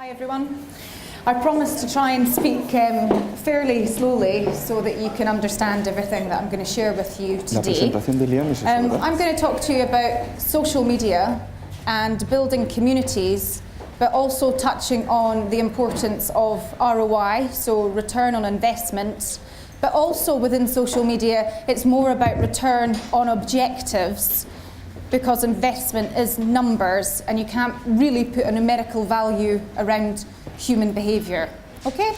Hi everyone. I promise to try and speak fairly slowly so that you can understand everything that I'm going to share with you today. I'm going to talk to you about social media and building communities, but also touching on the importance of ROI, so return on investment. But also within social media, it's more about return on objectives, because investment is numbers and you can't really put a numerical value around human behaviour. Okay?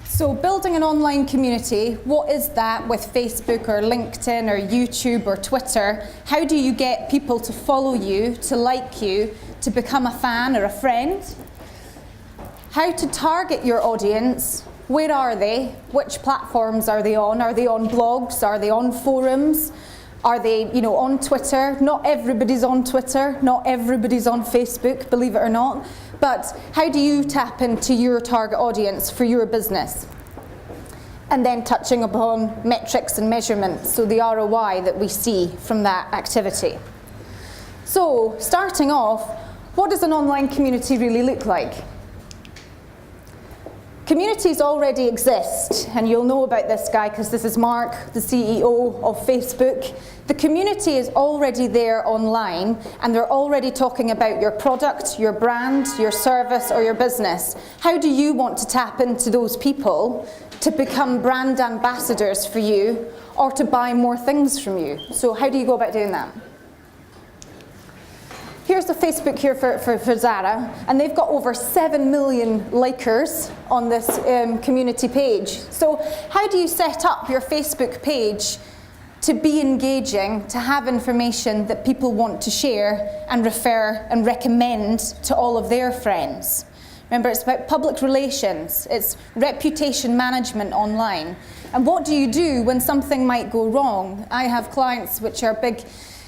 So building an online community, what is that with Facebook or LinkedIn or YouTube or Twitter? How do you get people to follow you, to like you, to become a fan or a friend? How to target your audience? Where are they? Which platforms are they on? Are they on blogs? Are they on forums? Are they, on Twitter? Not everybody's on Twitter. Not everybody's on Facebook, believe it or not. But how do you tap into your target audience for your business? And then touching upon metrics and measurements, so the ROI that we see from that activity. So, starting off, what does an online community really look like? Communities already exist, and you'll know about this guy because this is Mark, the CEO of Facebook. The community is already there online, and they're already talking about your product, your brand, your service, or your business. How do you want to tap into those people to become brand ambassadors for you, or to buy more things from you? So how do you go about doing that? Here's the Facebook here for Zara, and they've got over 7 million likers on this community page. So how do you set up your Facebook page to be engaging, to have information that people want to share and refer and recommend to all of their friends? Remember, it's about public relations, it's reputation management online. And what do you do when something might go wrong? I have clients which are big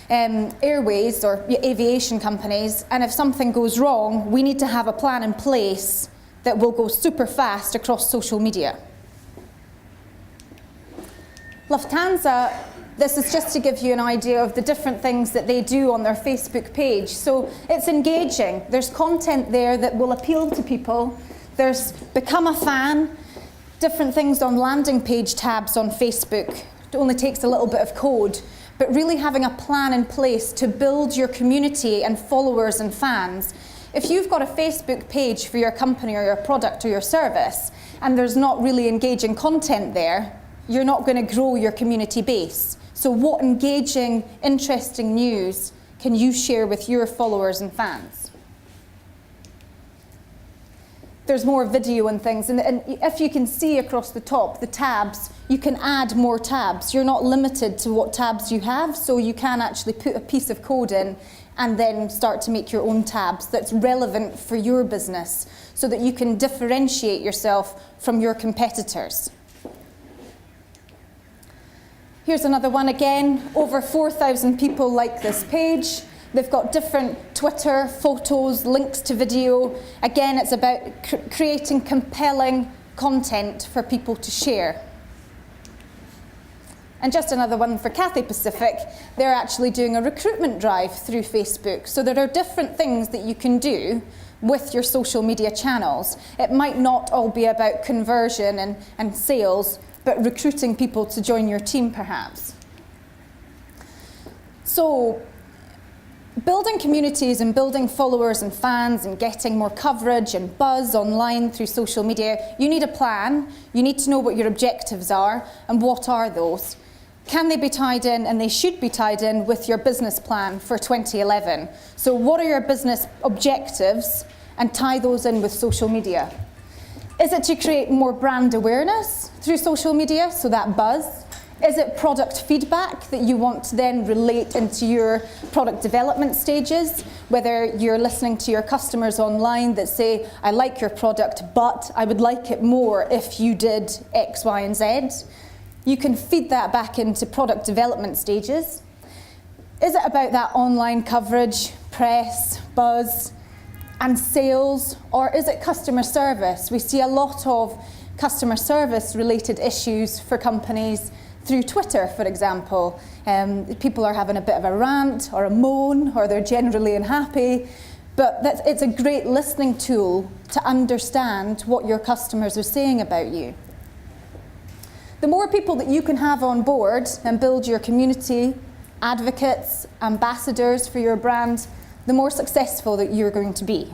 airways or aviation companies, and if something goes wrong, we need to have a plan in place that will go super fast across social media. Lufthansa, this is just to give you an idea of the different things that they do on their Facebook page. So it's engaging. There's content there that will appeal to people. There's become a fan, different things on landing page tabs on Facebook. It only takes a little bit of code. But really having a plan in place to build your community and followers and fans. If you've got a Facebook page for your company or your product or your service, and there's not really engaging content there, you're not going to grow your community base. So what engaging, interesting news can you share with your followers and fans? There's more video and things, and if you can see across the top, the tabs, you can add more tabs. You're not limited to what tabs you have, so you can actually put a piece of code in and then start to make your own tabs that's relevant for your business so that you can differentiate yourself from your competitors. Here's another one again. Over 4,000 people like this page. They've got different Twitter, photos, links to video. Again, it's about creating compelling content for people to share. And just another one for Cathay Pacific. They're actually doing a recruitment drive through Facebook. So there are different things that you can do with your social media channels. It might not all be about conversion and sales, but recruiting people to join your team perhaps. So, building communities and building followers and fans and getting more coverage and buzz online through social media, you need a plan. You need to know what your objectives are and what are those. Can they be tied in, and they should be tied in with your business plan for 2011. So what are your business objectives, and tie those in with social media. Is it to create more brand awareness through social media, so that buzz? Is it product feedback that you want to then relate into your product development stages? Whether you're listening to your customers online that say, I like your product, but I would like it more if you did X, Y, and Z. You can feed that back into product development stages. Is it about that online coverage, press, buzz, and sales? Or is it customer service? We see a lot of customer service related issues for companies through Twitter, for example. People are having a bit of a rant or a moan, or they're generally unhappy. But it's a great listening tool to understand what your customers are saying about you. The more people that you can have on board and build your community, advocates, ambassadors for your brand, the more successful that you're going to be.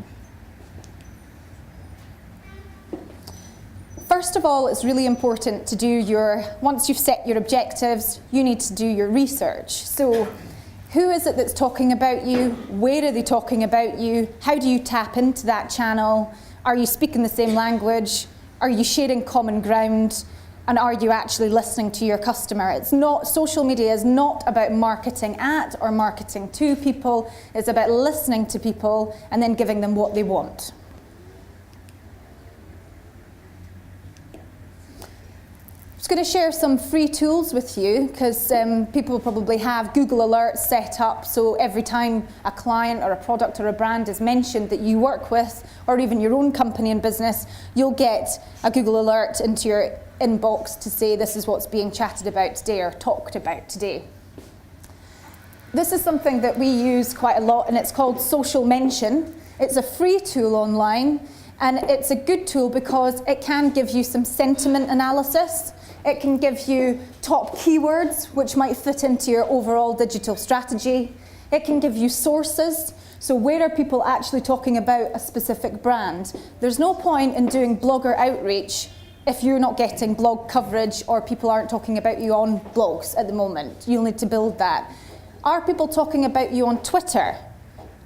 First of all, it's really important to do once you've set your objectives, you need to do your research. So, who is it that's talking about you? Where are they talking about you? How do you tap into that channel? Are you speaking the same language? Are you sharing common ground? And are you actually listening to your customer? Social media is not about marketing at or marketing to people. It's about listening to people and then giving them what they want. I'm just going to share some free tools with you, because people probably have Google Alerts set up, so every time a client or a product or a brand is mentioned that you work with, or even your own company and business, you'll get a Google Alert into your inbox to say this is what's being chatted about today or talked about today. This is something that we use quite a lot, and it's called Social Mention. It's a free tool online, and it's a good tool because it can give you some sentiment analysis. It can give you top keywords which might fit into your overall digital strategy. It can give you sources. So where are people actually talking about a specific brand? There's no point in doing blogger outreach if you're not getting blog coverage or people aren't talking about you on blogs at the moment. You'll need to build that. Are people talking about you on Twitter?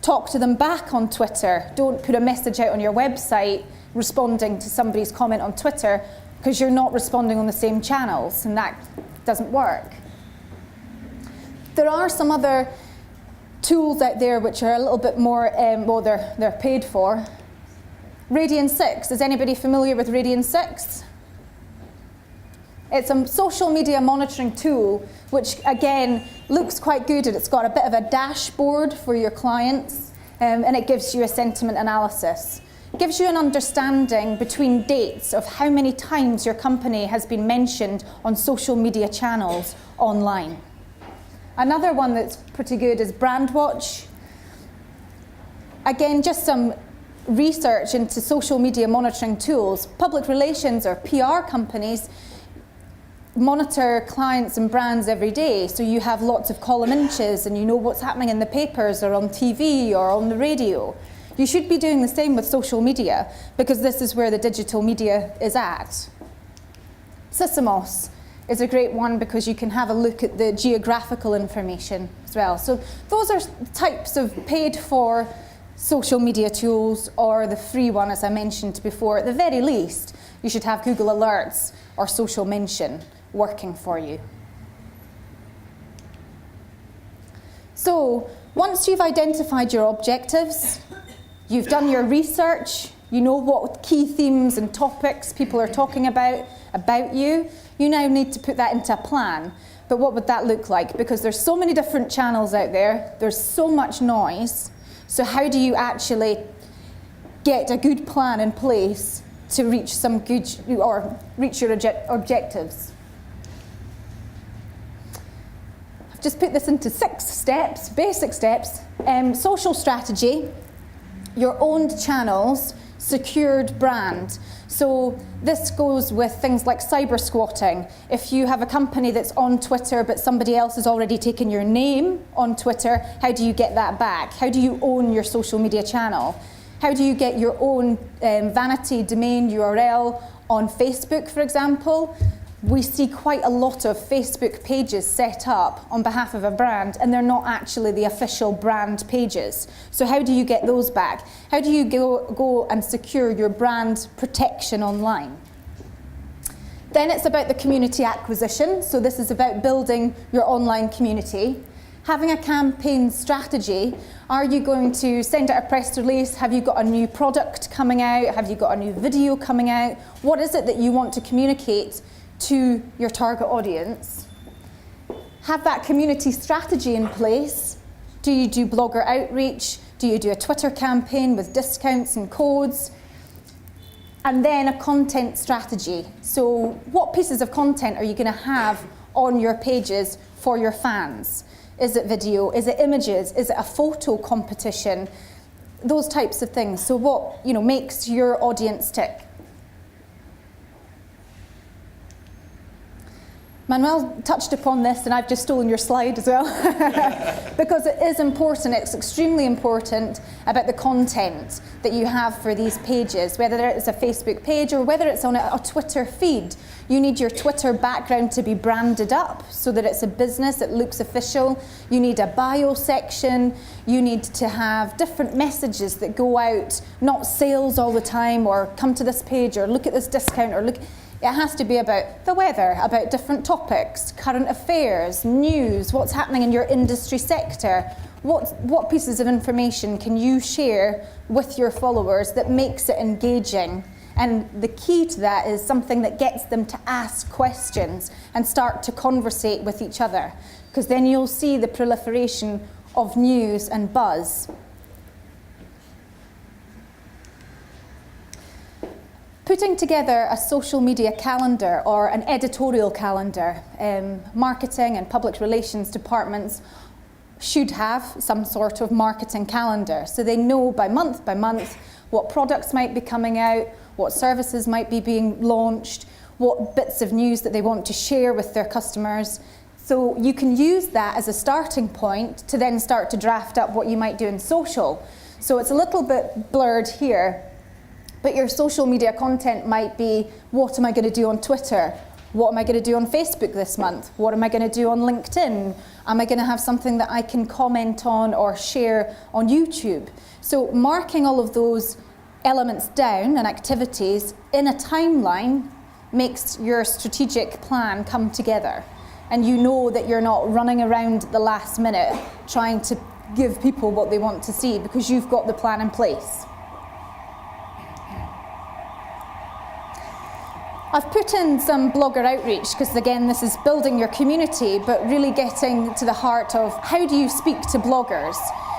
Talk to them back on Twitter. Don't put a message out on your website responding to somebody's comment on Twitter, because you're not responding on the same channels, and that doesn't work. There are some other tools out there which are a little bit more, they're paid for. Radian 6, is anybody familiar with Radian 6? It's a social media monitoring tool, which again looks quite good, and it's got a bit of a dashboard for your clients, and it gives you a sentiment analysis. It gives you an understanding between dates of how many times your company has been mentioned on social media channels online. Another one that's pretty good is Brandwatch. Again, just some research into social media monitoring tools. Public relations or PR companies monitor clients and brands every day, so you have lots of column inches and you know what's happening in the papers or on TV or on the radio. You should be doing the same with social media, because this is where the digital media is at. Sysomos is a great one because you can have a look at the geographical information as well. So those are types of paid for social media tools, or the free one, as I mentioned before. At the very least, you should have Google Alerts or Social Mention working for you. So once you've identified your objectives, you've done your research, you know what key themes and topics people are talking about you, you now need to put that into a plan. But what would that look like? Because there's so many different channels out there, there's so much noise, so how do you actually get a good plan in place to reach reach your objectives? I've just put this into 6 steps, basic steps. Social strategy, your owned channels, secured brand. So this goes with things like cyber squatting. If you have a company that's on Twitter but somebody else has already taken your name on Twitter, how do you get that back? How do you own your social media channel? How do you get your own vanity domain URL on Facebook, for example? We see quite a lot of Facebook pages set up on behalf of a brand, and they're not actually the official brand pages. So how do you get those back? How do you go and secure your brand protection online? Then it's about the community acquisition. So this is about building your online community. Having a campaign strategy. Are you going to send out a press release? Have you got a new product coming out? Have you got a new video coming out? What is it that you want to communicate to your target audience? Have that community strategy in place. Do you do blogger outreach? Do you do a Twitter campaign with discounts and codes? And then a content strategy. So what pieces of content are you going to have on your pages for your fans? Is it video? Is it images? Is it a photo competition? Those types of things. So what, makes your audience tick? Manuel touched upon this, and I've just stolen your slide as well, because it is important, it's extremely important about the content that you have for these pages, whether it's a Facebook page or whether it's on a Twitter feed. You need your Twitter background to be branded up so that it's a business, it looks official. You need a bio section. You need to have different messages that go out, not sales all the time, or come to this page, or look at this discount, or look. It has to be about the weather, about different topics, current affairs, news, what's happening in your industry sector. What pieces of information can you share with your followers that makes it engaging? And the key to that is something that gets them to ask questions and start to conversate with each other, because then you'll see the proliferation of news and buzz. Putting together a social media calendar or an editorial calendar, marketing and public relations departments should have some sort of marketing calendar, so they know by month what products might be coming out, what services might be being launched, what bits of news that they want to share with their customers. So you can use that as a starting point to then start to draft up what you might do in social. So it's a little bit blurred here, but your social media content might be, what am I going to do on Twitter? What am I going to do on Facebook this month? What am I going to do on LinkedIn? Am I going to have something that I can comment on or share on YouTube? So marking all of those elements down and activities in a timeline makes your strategic plan come together. And you know that you're not running around at the last minute trying to give people what they want to see, because you've got the plan in place. I've put in some blogger outreach because, again, this is building your community, but really getting to the heart of how do you speak to bloggers,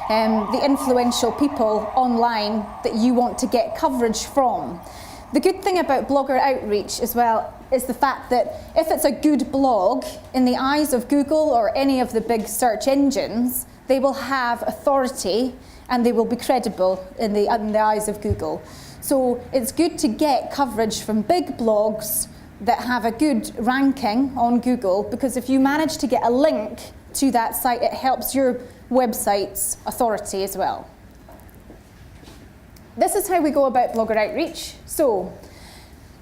the influential people online that you want to get coverage from. The good thing about blogger outreach as well is the fact that if it's a good blog, in the eyes of Google or any of the big search engines, they will have authority and they will be credible in the eyes of Google. So it's good to get coverage from big blogs that have a good ranking on Google, because if you manage to get a link to that site, it helps your website's authority as well. This is how we go about blogger outreach. So,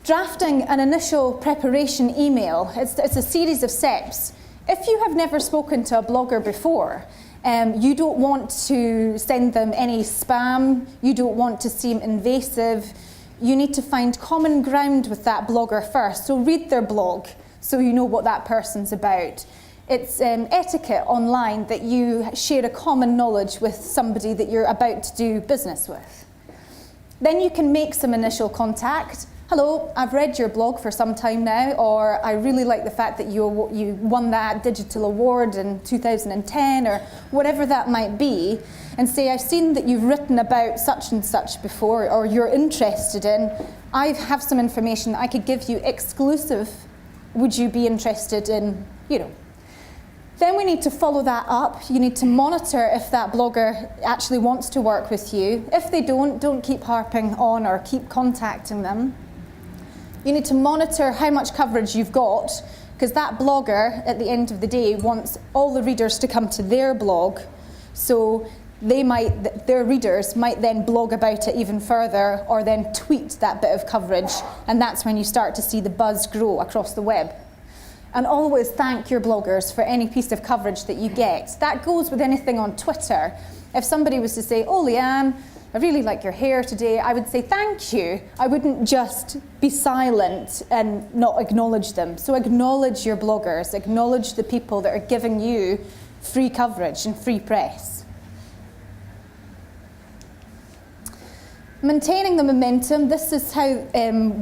drafting an initial preparation email, it's a series of steps. If you have never spoken to a blogger before, you don't want to send them any spam, you don't want to seem invasive, you need to find common ground with that blogger first. So read their blog so you know what that person's about. It's etiquette online that you share a common knowledge with somebody that you're about to do business with. Then you can make some initial contact. Hello, I've read your blog for some time now, or I really like the fact that you won that digital award in 2010, or whatever that might be, and say, I've seen that you've written about such and such before, or you're interested in. I have some information that I could give you exclusive. Would you be interested in, Then we need to follow that up. You need to monitor if that blogger actually wants to work with you. If they don't keep harping on or keep contacting them. You need to monitor how much coverage you've got, because that blogger, at the end of the day, wants all the readers to come to their blog. So their readers might then blog about it even further, or then tweet that bit of coverage, and that's when you start to see the buzz grow across the web. And always thank your bloggers for any piece of coverage that you get. That goes with anything on Twitter. If somebody was to say, oh, Leanne, I really like your hair today, I would say thank you. I wouldn't just be silent and not acknowledge them. So acknowledge your bloggers, acknowledge the people that are giving you free coverage and free press. Maintaining the momentum, this is how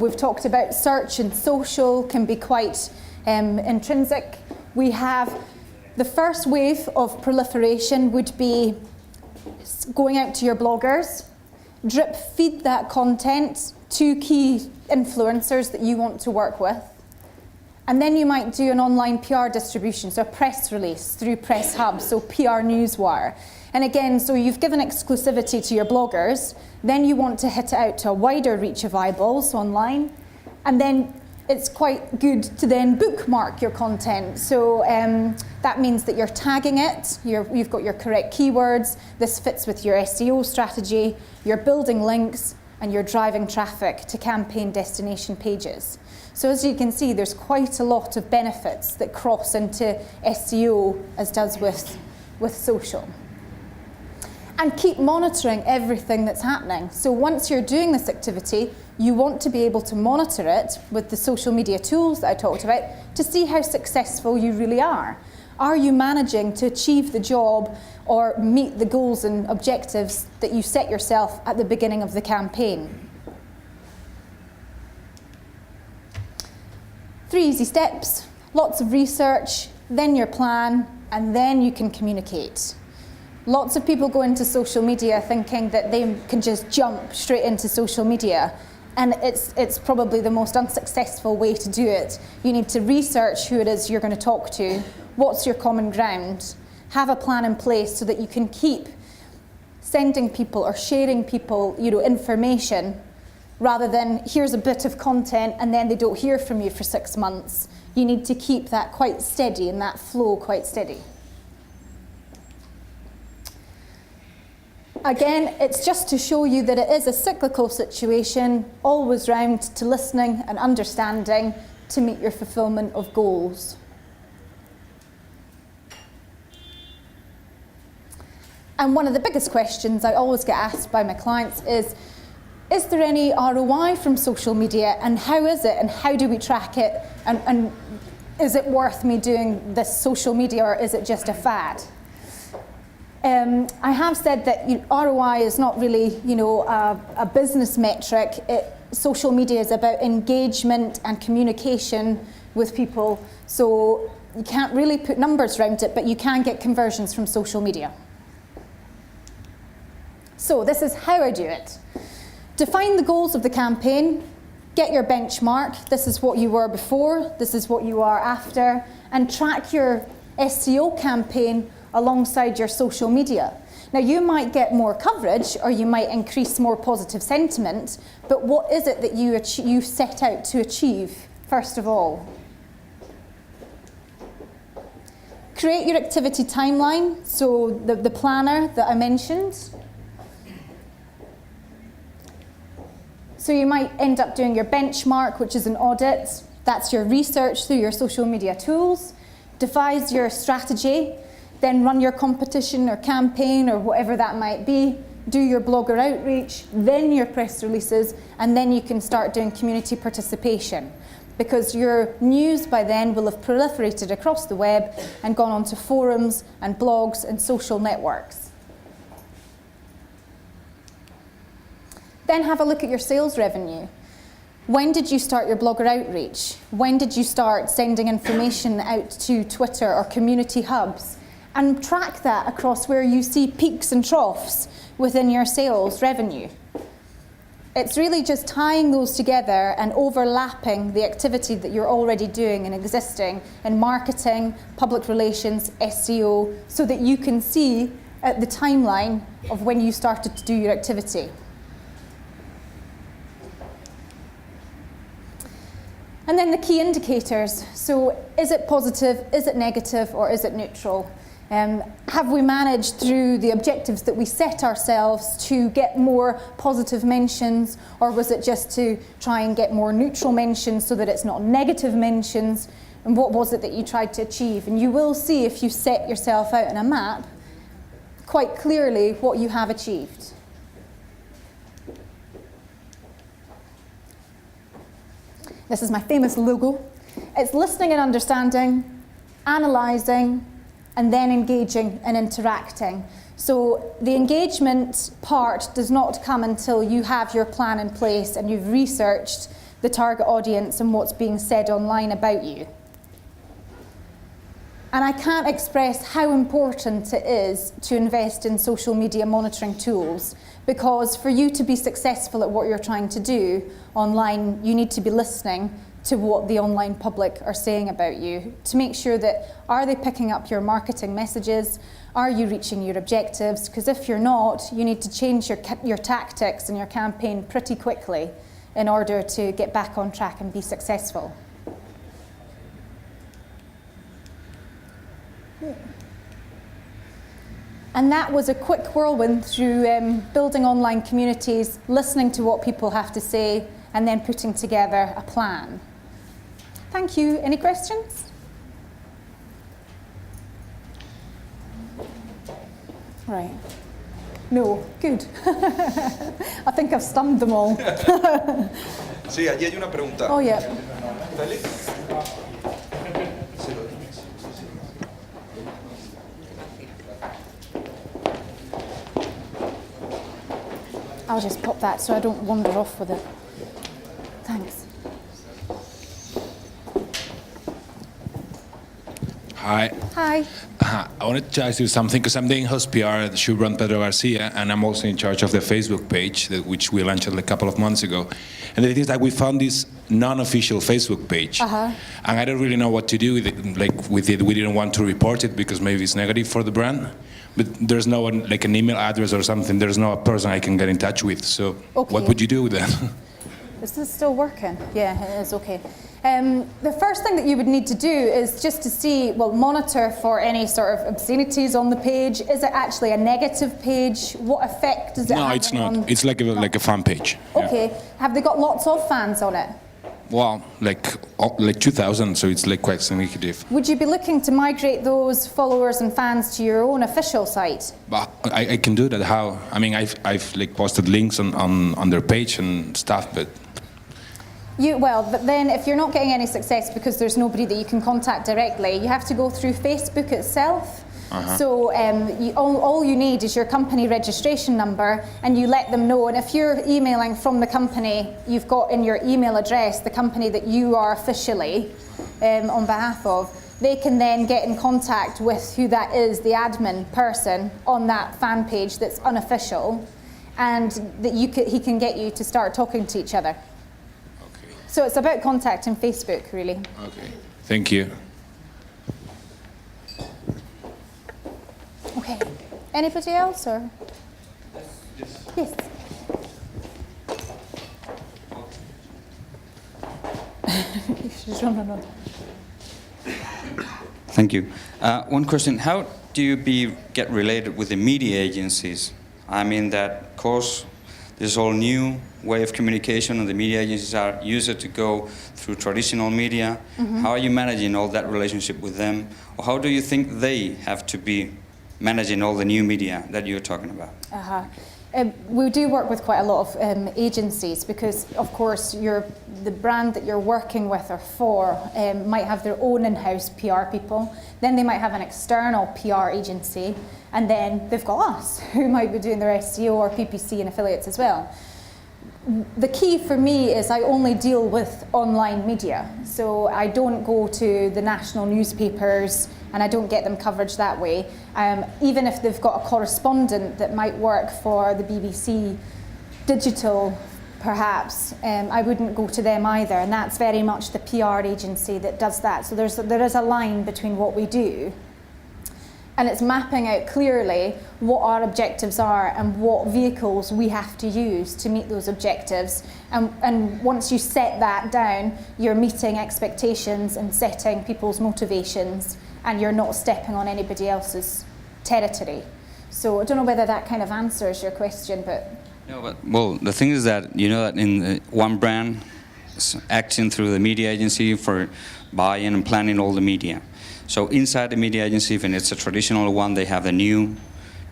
we've talked about search and social can be quite intrinsic. We have the first wave of proliferation would be going out to your bloggers, drip feed that content to key influencers that you want to work with, And then you might do an online PR distribution, so a press release through Press Hub, so PR Newswire. And again, so you've given exclusivity to your bloggers, then you want to hit it out to a wider reach of eyeballs online, and then it's quite good to then bookmark your content. So that means that you're tagging it, you've got your correct keywords, this fits with your SEO strategy, you're building links, and you're driving traffic to campaign destination pages. So as you can see, there's quite a lot of benefits that cross into SEO as does with social. And keep monitoring everything that's happening. So once you're doing this activity, you want to be able to monitor it with the social media tools that I talked about to see how successful you really are. Are you managing to achieve the job or meet the goals and objectives that you set yourself at the beginning of the campaign? 3 easy steps, lots of research, then your plan, and then you can communicate. Lots of people go into social media thinking that they can just jump straight into social media, and it's probably the most unsuccessful way to do it. You need to research who it is you're going to talk to, what's your common ground, have a plan in place so that you can keep sending people or sharing people, information, rather than here's a bit of content and then they don't hear from you for 6 months. You need to keep that quite steady and that flow quite steady. Again, it's just to show you that it is a cyclical situation, always round to listening and understanding to meet your fulfillment of goals. And one of the biggest questions I always get asked by my clients is there any ROI from social media, and how is it, and how do we track it, and is it worth me doing this social media, or is it just a fad? I have said that ROI is not really, a business metric. Social media is about engagement and communication with people, so you can't really put numbers around it, but you can get conversions from social media. So this is how I do it. Define the goals of the campaign, get your benchmark, this is what you were before, this is what you are after, and track your SEO campaign alongside your social media. Now you might get more coverage or you might increase more positive sentiment, but what is it that you set out to achieve first of all? Create your activity timeline, so the planner that I mentioned. So you might end up doing your benchmark, which is an audit. That's your research through your social media tools. Devise your strategy, then run your competition or campaign or whatever that might be. Do your blogger outreach, then your press releases, and then you can start doing community participation, because your news by then will have proliferated across the web and gone onto forums and blogs and social networks. Then have a look at your sales revenue. When did you start your blogger outreach? When did you start sending information out to Twitter or community hubs? And track that across where you see peaks and troughs within your sales revenue. It's really just tying those together and overlapping the activity that you're already doing and existing in marketing, public relations, SEO, so that you can see at the timeline of when you started to do your activity. And then the key indicators. So is it positive, is it negative, or is it neutral? Have we managed through the objectives that we set ourselves to get more positive mentions, or was it just to try and get more neutral mentions so that it's not negative mentions? And what was it that you tried to achieve? And you will see, if you set yourself out on a map, quite clearly what you have achieved. This is my famous logo. It's listening and understanding, analysing, and then engaging and interacting. So the engagement part does not come until you have your plan in place and you've researched the target audience and what's being said online about you. And I can't express how important it is to invest in social media monitoring tools, because for you to be successful at what you're trying to do online, you need to be listening to what the online public are saying about you, to make sure that, are they picking up your marketing messages? Are you reaching your objectives? Because if you're not, you need to change your tactics and your campaign pretty quickly in order to get back on track and be successful. And that was a quick whirlwind through building online communities, listening to what people have to say, and then putting together a plan. Thank you. Any questions? Right. No, good. I think I've stunned them all. Sí, allí hay una pregunta. Oh, yeah. Félix. I'll just pop that so I don't wander off with it. Thanks. Hi. Hi. I wanted to ask you something because I'm doing host PR at the shoe brand Pedro Garcia, and I'm also in charge of the Facebook page, which we launched a couple of months ago. And the thing is that we found this non-official Facebook page, and I don't really know what to do with it. We didn't want to report it because maybe it's negative for the brand. But there's no one, like an email address or something. There's no person I can get in touch with. So what would you do with that? Is this still working? Yeah, it is. Okay. The first thing that you would need to do is just to see, well, monitor for any sort of obscenities on the page. Is it actually a negative page? What effect does it have? No, it's not. It's like a fan page. Okay. Yeah. Have they got lots of fans on it? Well, like 2,000, so it's like quite significant. Would you be looking to migrate those followers and fans to your own official site? But I can do that. How? I mean, I've like posted links on their page and stuff, but. But then if you're not getting any success because there's nobody that you can contact directly, you have to go through Facebook itself. So all you need is your company registration number, and you let them know. And if you're emailing from the company, you've got in your email address the company that you are officially on behalf of. They can then get in contact with who that is, the admin person on that fan page that's unofficial, and that he can get you to start talking to each other. Okay. So it's about contacting Facebook, really. Okay. Thank you. Okay. Anybody else, or? Yes. She's running on. Thank you. One question: how do you get related with the media agencies? I mean that, of course, this whole new way of communication, and the media agencies are used to go through traditional media. How are you managing all that relationship with them, or how do you think they have to be managing all the new media that you're talking about? We do work with quite a lot of agencies because, of course, the brand that you're working with or for might have their own in-house PR people. Then they might have an external PR agency, and then they've got us, who might be doing their SEO or PPC and affiliates as well. The key for me is I only deal with online media. So I don't go to the national newspapers and I don't get them coverage that way. Even if they've got a correspondent that might work for the BBC digital, perhaps, I wouldn't go to them either. And that's very much the PR agency that does that. So there is a line between what we do. And it's mapping out clearly what our objectives are and what vehicles we have to use to meet those objectives. And once you set that down, you're meeting expectations and setting people's motivations, and you're not stepping on anybody else's territory. So I don't know whether that kind of answers your question, but... No, but, well, the thing is that, you know, that in one brand is acting through the media agency for buying and planning all the media. So inside the media agency, if it's a traditional one, they have the new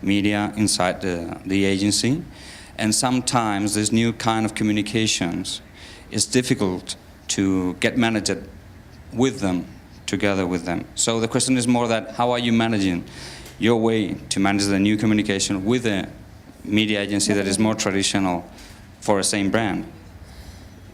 media inside the agency. And sometimes this new kind of communications is difficult to get managed with them, together with them. So the question is more that, how are you managing your way to manage the new communication with a media agency that is more traditional for a same brand?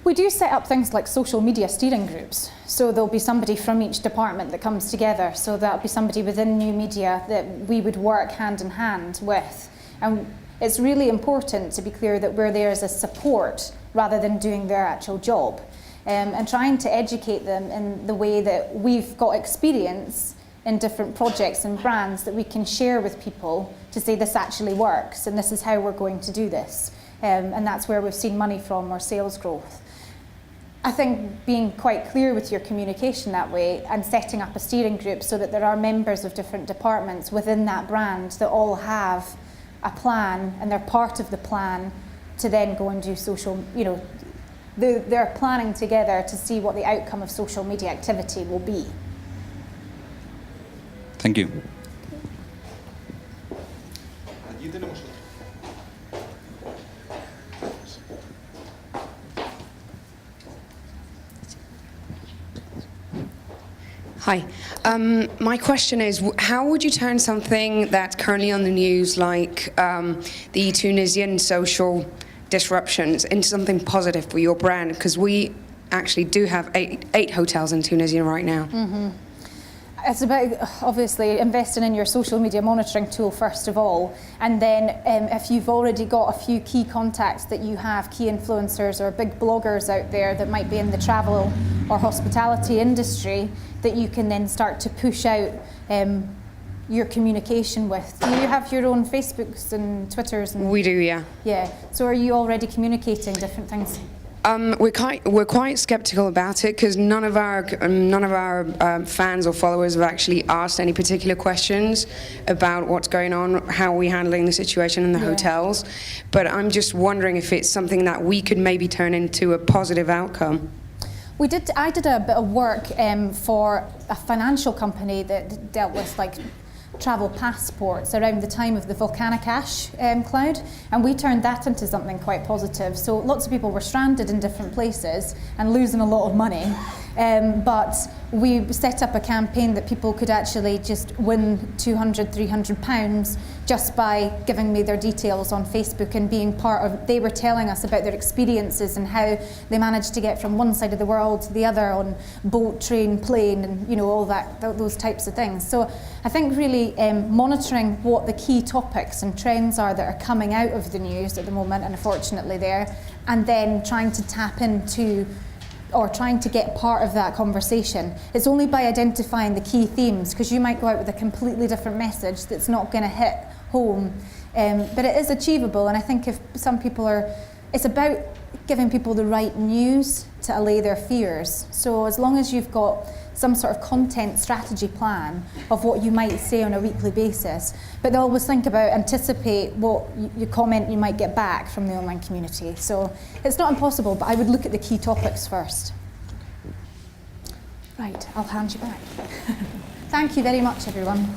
We do set up things like social media steering groups. So there'll be somebody from each department that comes together. So that'll be somebody within new media that we would work hand in hand with. And it's really important to be clear that we're there as a support rather than doing their actual job. and trying to educate them in the way that we've got experience in different projects and brands that we can share with people to say this actually works and this is how we're going to do this. And that's where we've seen money from or sales growth. I think being quite clear with your communication that way and setting up a steering group so that there are members of different departments within that brand that all have a plan and they're part of the plan to then go and do social, they're planning together to see what the outcome of social media activity will be. Thank you. Allí tenemos otro. Hi. My question is, how would you turn something that's currently on the news, like the Tunisian social disruptions, into something positive for your brand? Because we actually do have eight hotels in Tunisia right now. Mm-hmm. It's about obviously investing in your social media monitoring tool first of all, and then if you've already got a few key contacts that you have, key influencers or big bloggers out there that might be in the travel or hospitality industry, that you can then start to push out your communication with. Do you have your own Facebooks and Twitters? And, we do, yeah. Yeah. So are you already communicating different things? We're quite skeptical about it because none of our fans or followers have actually asked any particular questions about what's going on, how are we handling the situation in the hotels. But I'm just wondering if it's something that we could maybe turn into a positive outcome. I did a bit of work for a financial company that dealt with travel passports around the time of the volcanic ash cloud, and we turned that into something quite positive. So lots of people were stranded in different places and losing a lot of money, but we set up a campaign that people could actually just win £200-300 just by giving me their details on Facebook and being part of. They were telling us about their experiences and how they managed to get from one side of the world to the other on boat, train, plane, and all that, those types of things. So I think really monitoring what the key topics and trends are that are coming out of the news at the moment, and unfortunately there, and then trying to tap into or trying to get part of that conversation. It's only by identifying the key themes, because you might go out with a completely different message that's not going to hit home, but it is achievable. And I think if some people it's about giving people the right news to allay their fears. So as long as you've got some sort of content strategy plan of what you might say on a weekly basis, but they'll always anticipate what your comment you might get back from the online community. So it's not impossible, but I would look at the key topics first. Right, I'll hand you back. Thank you very much, everyone.